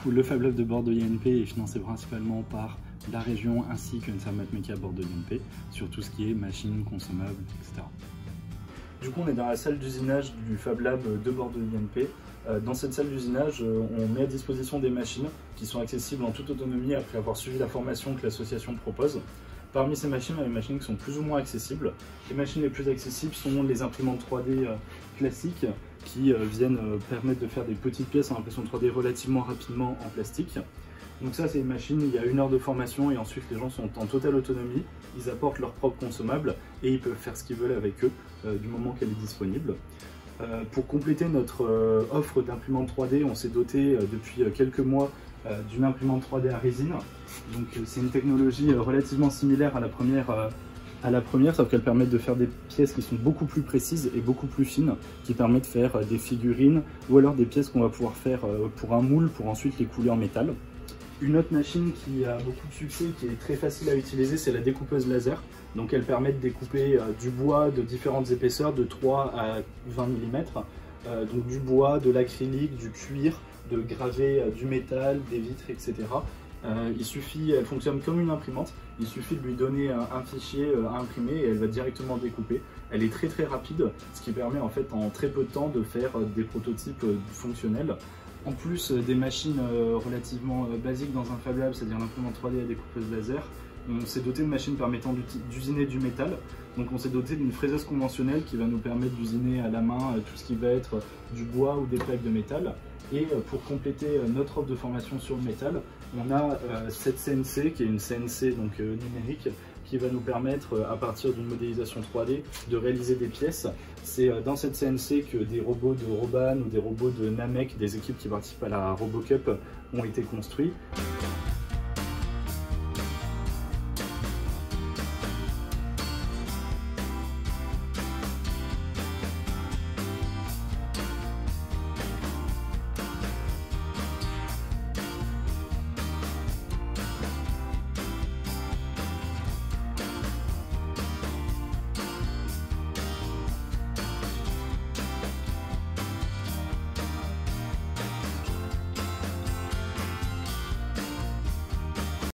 coup, le Fab Lab de Bordeaux INP est financé principalement par la région ainsi que Intermat Meca Bordeaux INP sur tout ce qui est machines, consommables, etc. Du coup, on est dans la salle d'usinage du Fab Lab de Bordeaux INP. Dans cette salle d'usinage, on met à disposition des machines qui sont accessibles en toute autonomie après avoir suivi la formation que l'association propose. Parmi ces machines, il y a des machines qui sont plus ou moins accessibles. Les machines les plus accessibles sont les imprimantes 3D classiques qui viennent permettre de faire des petites pièces en impression 3D relativement rapidement en plastique. Donc ça, c'est une machine, il y a 1 heure de formation et ensuite les gens sont en totale autonomie. Ils apportent leurs propres consommables et ils peuvent faire ce qu'ils veulent avec eux du moment qu'elle est disponible. Pour compléter notre offre d'imprimante 3D, on s'est doté depuis quelques mois d'une imprimante 3D à résine. Donc c'est une technologie relativement similaire à la première, sauf qu'elle permet de faire des pièces qui sont beaucoup plus précises et beaucoup plus fines, qui permettent de faire des figurines ou alors des pièces qu'on va pouvoir faire pour un moule pour ensuite les couler en métal. Une autre machine qui a beaucoup de succès, qui est très facile à utiliser, c'est la découpeuse laser. Donc elle permet de découper du bois de différentes épaisseurs, de 3 à 20 mm. Donc du bois, de l'acrylique, du cuir, de graver du métal, des vitres, etc. Elle fonctionne comme une imprimante, il suffit de lui donner un fichier à imprimer et elle va directement découper. Elle est très rapide, ce qui permet en fait en très peu de temps de faire des prototypes fonctionnels. En plus des machines relativement basiques dans un Fab Lab, c'est-à-dire l'imprimante 3D à découpeuse laser, on s'est doté de machines permettant d'usiner du métal. Donc on s'est doté d'une fraiseuse conventionnelle qui va nous permettre d'usiner à la main tout ce qui va être du bois ou des plaques de métal. Et pour compléter notre offre de formation sur le métal, on a cette CNC qui est une CNC donc, numérique qui va nous permettre, à partir d'une modélisation 3D, de réaliser des pièces. C'est dans cette CNC que des robots de Roban ou des robots de Namek, des équipes qui participent à la RoboCup, ont été construits.